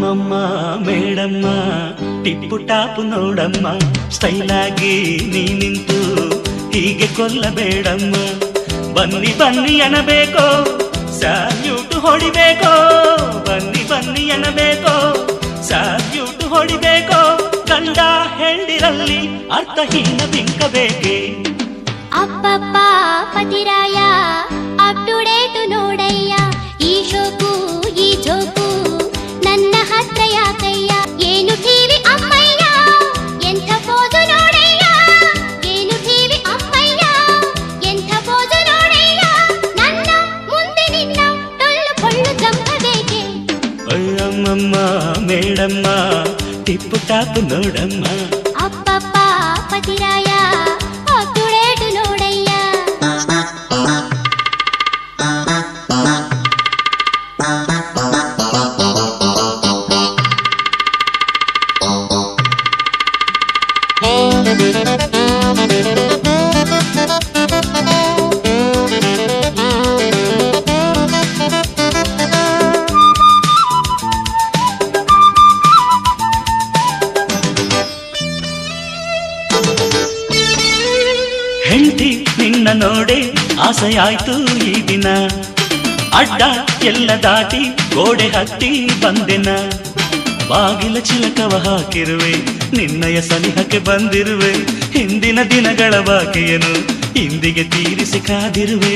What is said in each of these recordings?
ಮಮ್ಮ madam Tipu top ನೋಡಮ್ಮ style ಆಗಿ ನೀ ನಿಂತು ಹೀಗೆ ಕೊಲ್ಲಬೇಡಮ್ಮ ಬನ್ನಿ ಬನ್ನಿ ಅನ್ನಬೇಕೋ ಸ್ಯಾಲ್ಯೂಟ್ ಹೊಡಿಬೇಕೋ ಬನ್ನಿ ಬನ್ನಿ ಅನ್ನಬೇಕೋ ಸ್ಯಾಲ್ಯೂಟ್ ಹೊಡಿಬೇಕೋ ಗಂಡ ಹೆಂಡಿರಲ್ಲಿ ಅರ್ಥಹೀನ ಬಿಂಕಬೇಕೆ ಅಪ್ಪಪ್ಪ ಪತಿರಾಯ ಅಪ್ ಟು ಡೇಟ್ ನೋಡಯ್ಯ ಈ ಶೋಕು ಈ ಜೋಕು ನನ್ನ ಹತ್ರ ಯಾಕಯ್ಯ ಏನು ಟಿವಿ ಅಮ್ಮಯ್ಯ ಎಂಥ ಪೋಜು ನೋಡಯ್ಯ ಏನು ಟಿವಿ ಅಮ್ಮಯ್ಯ ಎಂಥ ಪೋಜು ನೋಡಯ್ಯ ನನ್ನ ಮುಂದೆ ನಿನ್ನ ಟೊಳ್ಳು ಕೊಳ್ಳು ಜಂಪಬೇಕೆ ಅಯ್ಯಮ್ಮಮ್ಮ ಮೇಡಮ್ಮ ಟಿಪ್ಪು ಟಾಪು ನೋಡಮ್ಮ ಅಪ್ಪಪ್ಪ ಪತಿರಾಯ ಅಪ್ ಟು ಡೇಟ್ ನೋಡಯ್ಯ ಹೆಂಡತಿ ನಿನ್ನ ನೋಡೆ ಆಸೆಯಾಯ್ತು ಈ ದಿನ ಅಡ್ಡ ಎಲ್ಲ ದಾಟಿ ಗೋಡೆ ಹತ್ತಿ ಬಂದೆನ ಬಾಗಿಲ ಚಿಲಕವ ಹಾಕಿರುವೆ ನಿನ್ನಯ ಸನಿಹಕ್ಕೆ ಬಂದಿರುವೆ ಹಿಂದಿನ ದಿನಗಳ ಬಾಕಿಯನು ಇಂದಿಗೆ ತೀರಿಸಿ ಕಾದಿರುವೆ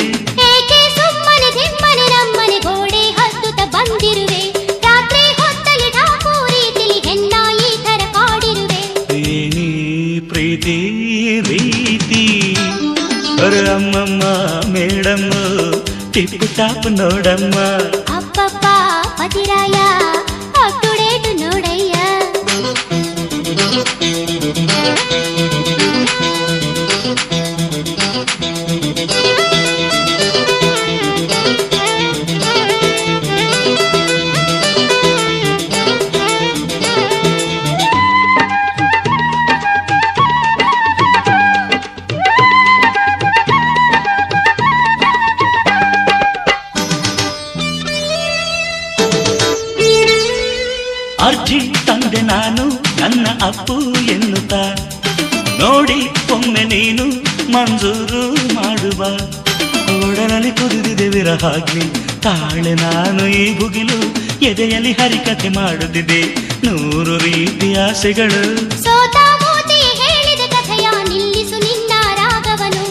ಏಕೆ ಸುಮ್ಮನೆ ದಿಮ್ಮನೆ ನಮ್ಮನೆ ಗೋಡೆ ಹತ್ತುತ್ತ ಬಂದಿರುವೆ ರಾತ್ರಿ ಹೊತ್ತಲ್ಲಿ ಠಾಕು ರೀತಿಲಿ ಹೆಣ್ಣ ಈ ತರ ಕಾಡಿರುವೆ ಏನಿ ಪ್ರೀತಿ ರೀತಿ ಅಮ್ಮಮ್ಮ ಮೇಡಮ್ಮ ಟಿಪ್ಪು ಟಾಪ್ ನೋಡಮ್ಮ ಅಪ್ಪಪ್ಪ ಪತಿರಾಯ ಅಪ್ ಟು ಡೇಟ್ ನೋಡಯ್ಯ ಅರ್ಜಿ ತಂದೆ ನಾನು ನನ್ನ ಅಪ್ಪು ಎನ್ನುತ್ತ ನೋಡಿ ಒಮ್ಮೆ ನೀನು ಮಂಜೂರು ಮಾಡುವ ಓಡನಲ್ಲಿ ಕುದಿದಿದೆ ವಿರಹಾಗ್ಲಿ ತಾಳೆ ನಾನು ಈ ಭುಗಿಲು ಎದೆಯಲ್ಲಿ ಹರಿಕತೆ ಮಾಡುತ್ತಿದೆ 100 ರೀತಿ ಆಸೆಗಳು ಸೋತ ಮೋತಿ ಹೇಳಿದ ಕಥೆಯ ನಿಲ್ಲಿಸು ನಿನ್ನ ರಾಗವನು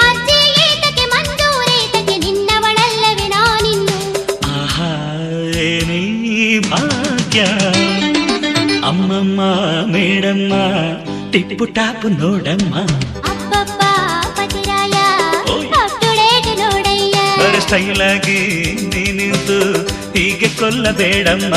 ಅರ್ಜಿ ಏತಕ್ಕೆ ಮಂಜೂರೇತಕ್ಕೆ ನಿನ್ನವಳಲ್ಲವೇ ನಾನಿನ್ನು ಆಹಾ ಏನೇ ಭಾಗ್ಯ ಅಮ್ಮಮ್ಮ ಮೇಡಮ್ಮ ಟಿಪ್ಪು ಟಾಪು ನೋಡಮ್ಮ ಅಪ್ಪಪ್ಪ ಪತಿರಾಯ ಅಪ್ ಟು ಡೇಟ್ ನೋಡಯ್ಯ ಸ್ಟೈಲ್ ಆಗಿ ನೀ ನಿಂತು ಹೀಗೆ ಕೊಲ್ಲಬೇಡಮ್ಮ